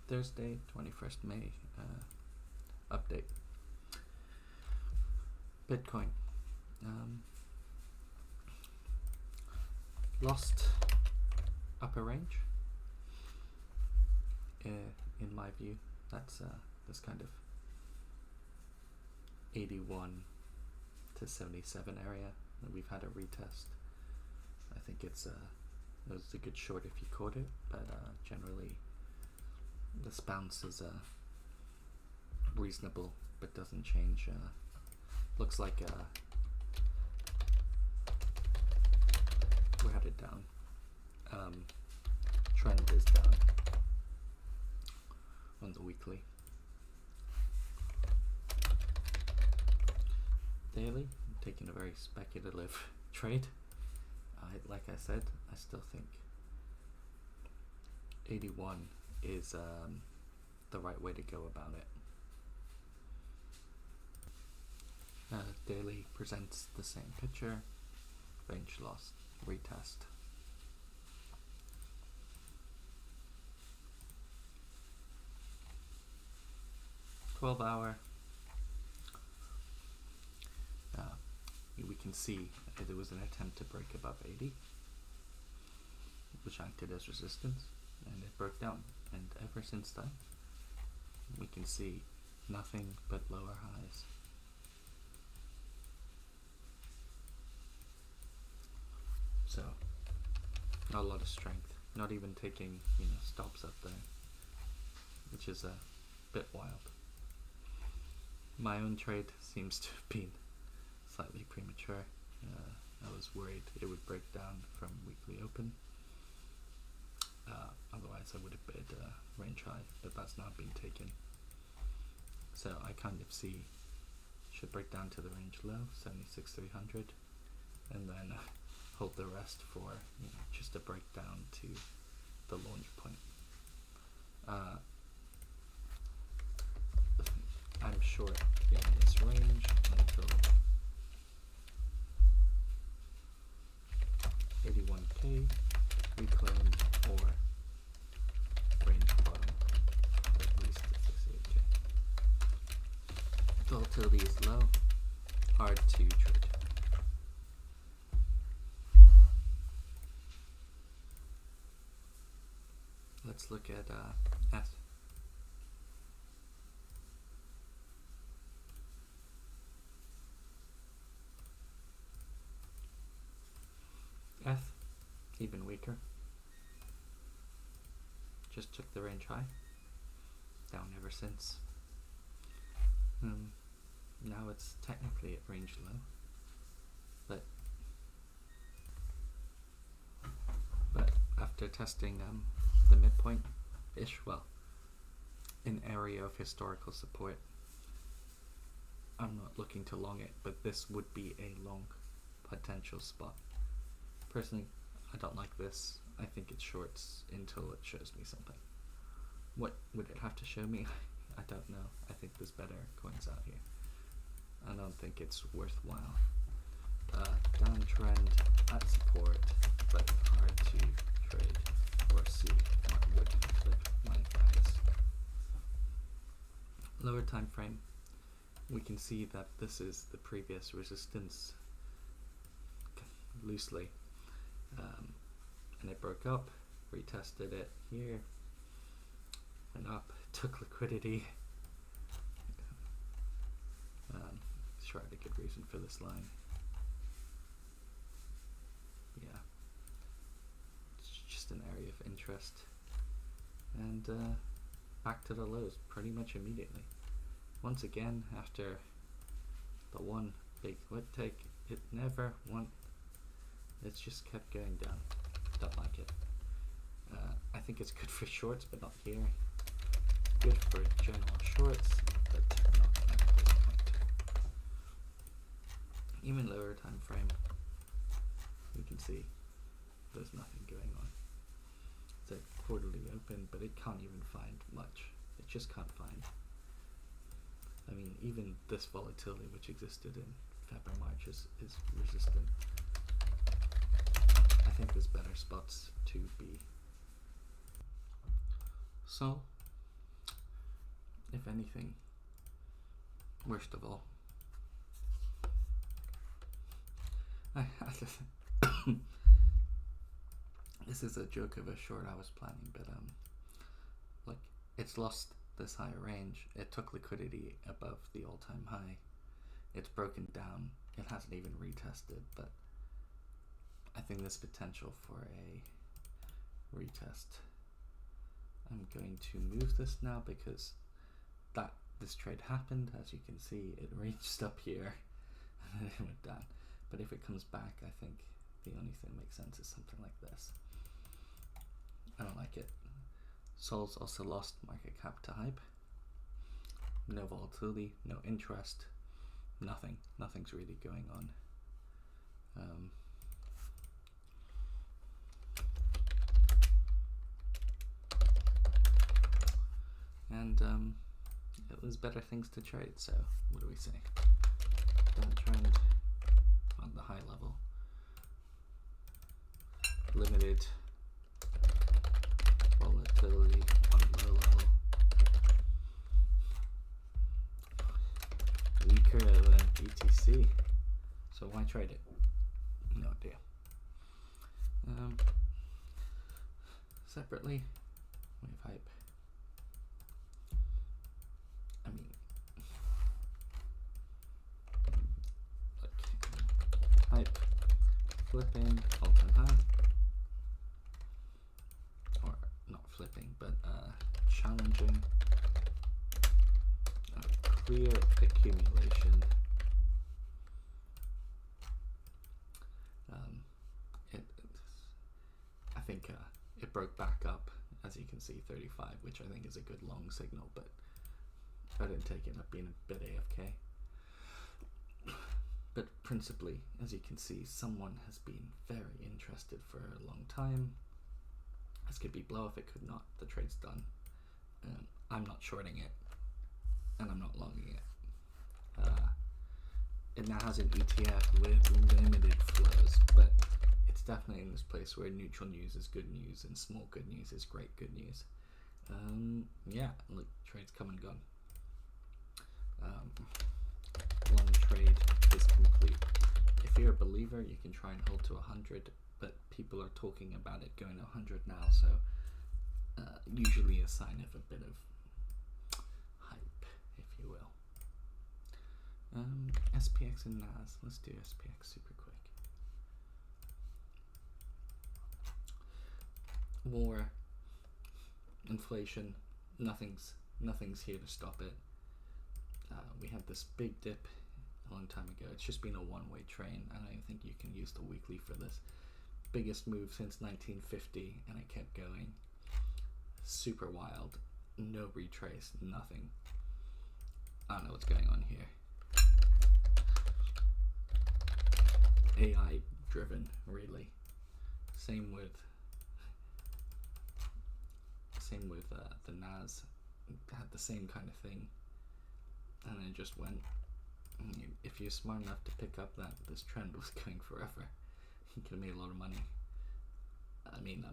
Thursday, 21st May update. Bitcoin lost upper range. In my view, that's this kind of 81 to 77 area that we've had a retest. I think it was a good short if you caught it, but generally this bounce is reasonable but doesn't change. Looks like we're headed down. Trend is down on the weekly. Daily, I'm taking a very speculative trade. Like I said, I still think 81 is the right way to go about it. Daily presents the same picture. Range lost, retest. $12-hour. We can see there was an attempt to break above 80, which acted as resistance, and it broke down. And ever since then, we can see nothing but lower highs. So, not a lot of strength. Not even taking stops up there, which is a bit wild. My own trade seems to have been slightly premature. I was worried it would break down from weekly open. Otherwise I would have bid range high, but that's not been taken. So I kind of see should break down to the range low, 76,300, and then hold the rest for just a breakdown to the launch point. I'm short in this range until 81k reclaim or range bottom, at least at 68k. Volatility is low, hard to trade. Let's look at ETH. ETH, even weaker. Just took the range high. Down ever since. Now it's technically at range low. But after testing the midpoint-ish, well, an area of historical support, I'm not looking to long it, but this would be a long potential spot. Personally, I don't like this. I think it shorts until it shows me something. What would it have to show me? I don't know. I think there's better coins out here. I don't think it's worthwhile. Downtrend at support, but hard to trade or see what would flip my bias. Lower time frame, we can see that this is the previous resistance loosely. And it broke up, retested it here, went up, took liquidity. Sure, had a good reason for this line. Yeah, it's just an area of interest. And back to the lows pretty much immediately. Once again, after the one big whip take, it never went. It's just kept going down. Don't like it. I think it's good for shorts, but not here. Good for general shorts, but not at this point. Even lower time frame, you can see there's nothing going on. It's a quarterly open, but it can't even find much. It just can't find. I mean, even this volatility, which existed in February, March, is resistant. I think there's better spots to be. So, if anything, worst of all, this is a joke of a short I was planning, but like, it's lost this higher range. It took liquidity above the all-time high. It's broken down. It hasn't even retested, but I think there's potential for a retest. I'm going to move this now because this trade happened. As you can see, it reached up here and then it went down. But if it comes back, I think the only thing that makes sense is something like this. I don't like it. Sol's also lost market cap to hype. No volatility, no interest, nothing. Nothing's really going on. And it was better things to trade, so what do we say? Downtrend on the high level. Limited volatility on the low level. Weaker than BTC. So why trade it? No idea. Separately, we have hype. I mean, like, hype flipping all-time high, or not flipping, but challenging a clear accumulation. I think it broke back up, as you can see, 35, which I think is a good long signal, but I didn't take it. I've been a bit AFK. But principally, as you can see, someone has been very interested for a long time. This could be blow if it could not. The trade's done. I'm not shorting it, and I'm not longing it. It now has an ETF with limited flows, but it's definitely in this place where neutral news is good news and small good news is great good news. Yeah, look, trade's come and gone. Long trade is complete. If you're a believer, you can try and hold to 100, but people are talking about it going to 100 now, so usually a sign of a bit of hype, if you will. SPX and NAS. Let's do SPX super quick. War, inflation, nothing's here to stop it. We had this big dip a long time ago. It's just been a one-way train, and I think you can use the weekly for this. Biggest move since 1950, and it kept going. Super wild. No retrace, nothing. I don't know what's going on here. AI driven, really. Same with the NAS. It had the same kind of thing, and it just went. If you're smart enough to pick up that this trend was going forever, you could have made a lot of money. I mean,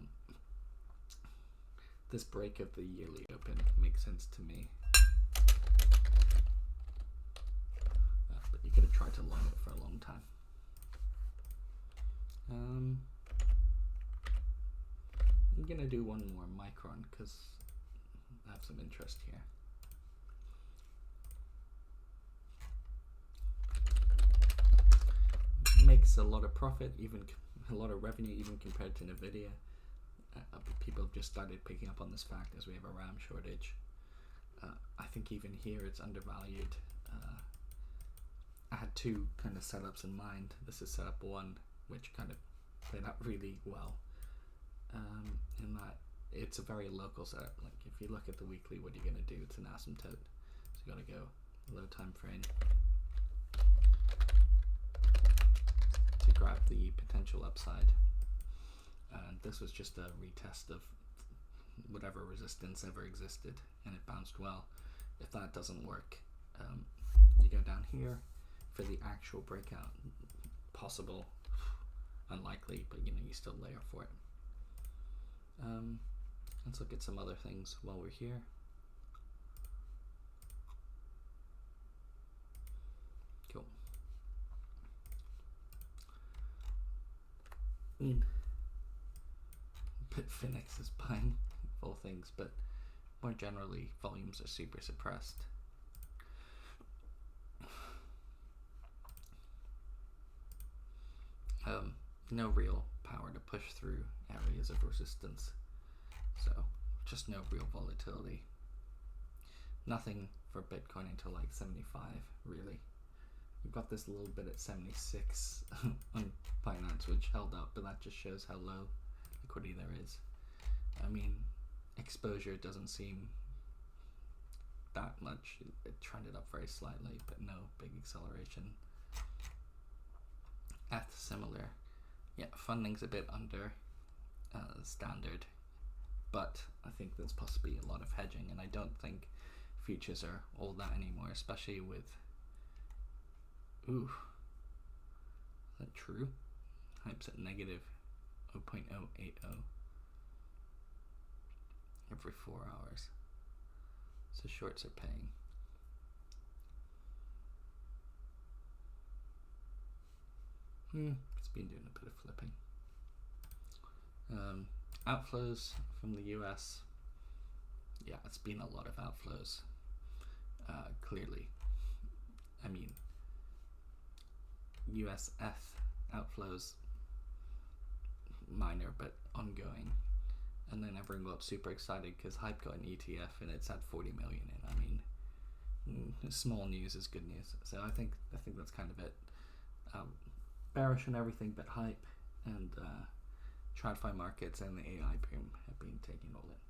this break of the yearly open makes sense to me, but you could have tried to long it for a long time. I'm gonna do one more Micron because I have some interest here. Makes a lot of profit, even a lot of revenue, even compared to Nvidia. People have just started picking up on this fact as we have a RAM shortage. I think even here it's undervalued. I had two kind of setups in mind. This is setup one, which kind of played out really well. In that it's a very local setup. Like if you look at the weekly, what are you going to do? It's an asymptote, so you got to go low time frame to grab the potential upside. And this was just a retest of whatever resistance ever existed, and it bounced well. If that doesn't work, you go down here for the actual breakout. Possible, unlikely, but you still layer for it. Let's look at some other things while we're here. I mean, Bitfinex is buying full things, but more generally, volumes are super suppressed. No real power to push through areas of resistance, so just no real volatility. Nothing for Bitcoin until like 75, really. We've got this little bit at 76 on Binance, which held up, but that just shows how low liquidity there is. I mean, exposure doesn't seem that much. It trended up very slightly, but no big acceleration. ETH similar. Yeah, funding's a bit under standard, but I think there's possibly a lot of hedging, and I don't think futures are all that anymore, especially with... Ooh. Is that true? Hype's at negative 0.080 every 4 hours. So shorts are paying. It's been doing a bit of flipping. Outflows from the US. Yeah, it's been a lot of outflows. Clearly. I mean, US ETH outflows, minor but ongoing. And then everyone got super excited because Hype got an ETF and it's had 40 million in. I mean, small news is good news. So I think that's kind of it. Bearish on everything but Hype, and TradFi markets and the AI boom have been taking all in.